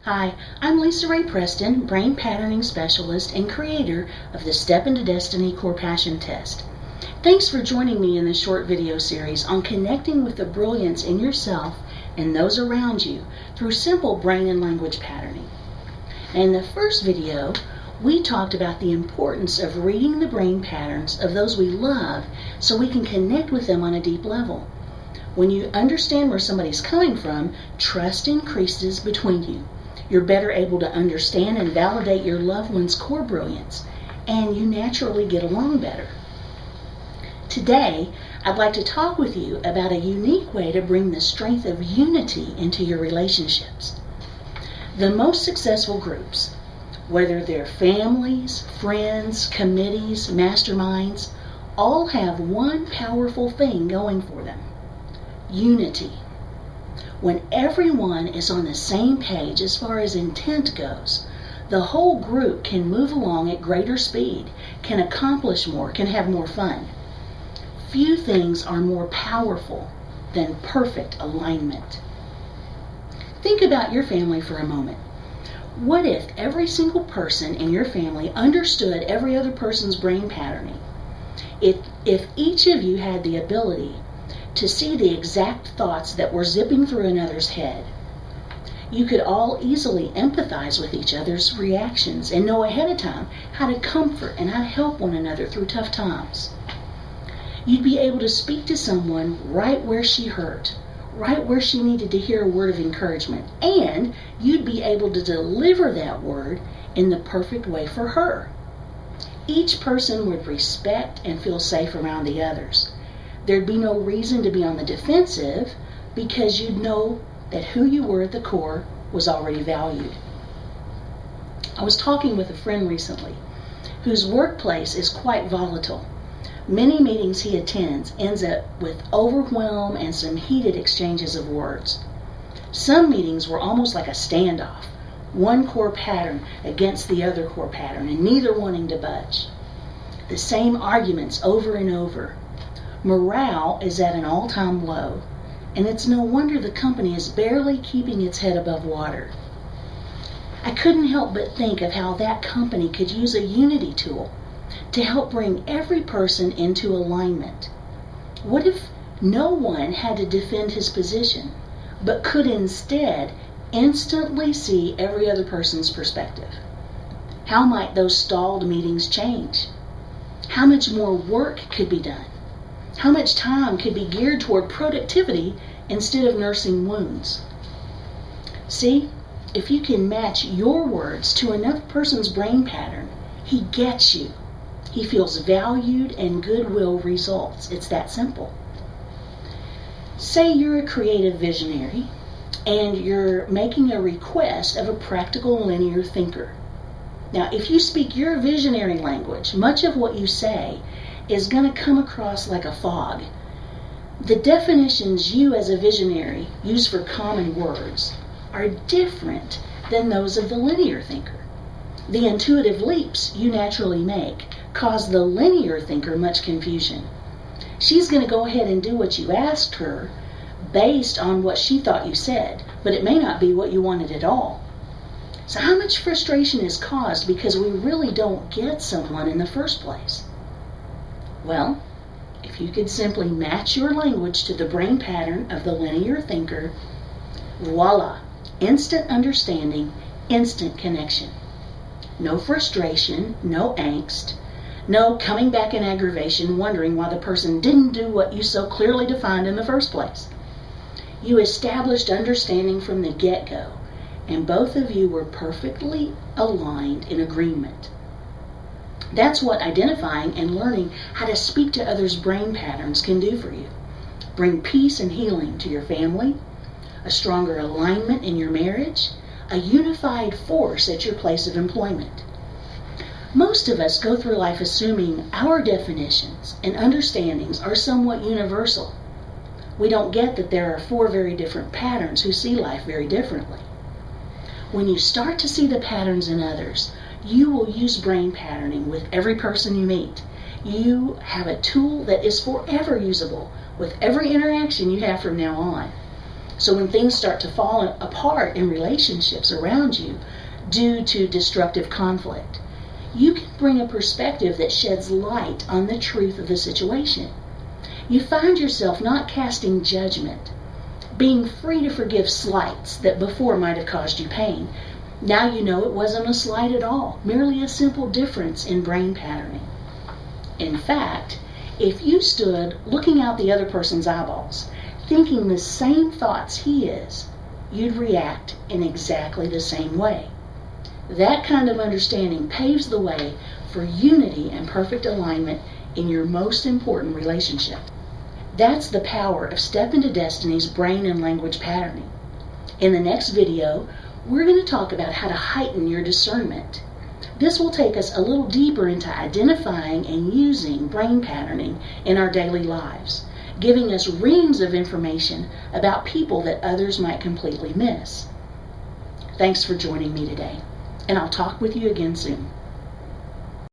Hi, I'm Lisa Ray Preston, Brain Patterning Specialist and creator of the Step into Destiny Core Passion Test. Thanks for joining me in this short video series on connecting with the brilliance in yourself and those around you through simple brain and language patterning. In the first video, we talked about the importance of reading the brain patterns of those we love so we can connect with them on a deep level. When you understand where somebody's coming from, trust increases between you. You're better able to understand and validate your loved one's core brilliance, and you naturally get along better. Today, I'd like to talk with you about a unique way to bring the strength of unity into your relationships. The most successful groups, whether they're families, friends, committees, masterminds, all have one powerful thing going for them: unity. When everyone is on the same page as far as intent goes, the whole group can move along at greater speed, can accomplish more, can have more fun. Few things are more powerful than perfect alignment. Think about your family for a moment. What if every single person in your family understood every other person's brain patterning? If each of you had the ability to see the exact thoughts that were zipping through another's head, you could all easily empathize with each other's reactions and know ahead of time how to comfort and how to help one another through tough times. You'd be able to speak to someone right where she hurt, right where she needed to hear a word of encouragement, and you'd be able to deliver that word in the perfect way for her. Each person would respect and feel safe around the others. There'd be no reason to be on the defensive because you'd know that who you were at the core was already valued. I was talking with a friend recently whose workplace is quite volatile. Many meetings he attends ends up with overwhelm and some heated exchanges of words. Some meetings were almost like a standoff, one core pattern against the other core pattern and neither wanting to budge. The same arguments over and over. Morale is at an all-time low, and it's no wonder the company is barely keeping its head above water. I couldn't help but think of how that company could use a unity tool to help bring every person into alignment. What if no one had to defend his position, but could instead instantly see every other person's perspective? How might those stalled meetings change? How much more work could be done? How much time could be geared toward productivity instead of nursing wounds? See, if you can match your words to another person's brain pattern, he gets you. He feels valued and goodwill results. It's that simple. Say you're a creative visionary and you're making a request of a practical linear thinker. Now, if you speak your visionary language, much of what you say is going to come across like a fog. The definitions you as a visionary use for common words are different than those of the linear thinker. The intuitive leaps you naturally make cause the linear thinker much confusion. She's going to go ahead and do what you asked her based on what she thought you said, but it may not be what you wanted at all. So how much frustration is caused because we really don't get someone in the first place? Well, if you could simply match your language to the brain pattern of the linear thinker, voila, instant understanding, instant connection. No frustration, no angst, no coming back in aggravation wondering why the person didn't do what you so clearly defined in the first place. You established understanding from the get-go, and both of you were perfectly aligned in agreement. That's what identifying and learning how to speak to others' brain patterns can do for you. Bring peace and healing to your family, a stronger alignment in your marriage, a unified force at your place of employment. Most of us go through life assuming our definitions and understandings are somewhat universal. We don't get that there are 4 very different patterns who see life very differently. When you start to see the patterns in others, you will use brain patterning with every person you meet. You have a tool that is forever usable with every interaction you have from now on. So when things start to fall apart in relationships around you due to destructive conflict, you can bring a perspective that sheds light on the truth of the situation. You find yourself not casting judgment, being free to forgive slights that before might have caused you pain. Now you know it wasn't a slight at all, merely a simple difference in brain patterning. In fact, if you stood looking out the other person's eyeballs, thinking the same thoughts he is, you'd react in exactly the same way. That kind of understanding paves the way for unity and perfect alignment in your most important relationship. That's the power of Step into Destiny's brain and language patterning. In the next video, we're going to talk about how to heighten your discernment. This will take us a little deeper into identifying and using brain patterning in our daily lives, giving us reams of information about people that others might completely miss. Thanks for joining me today, and I'll talk with you again soon.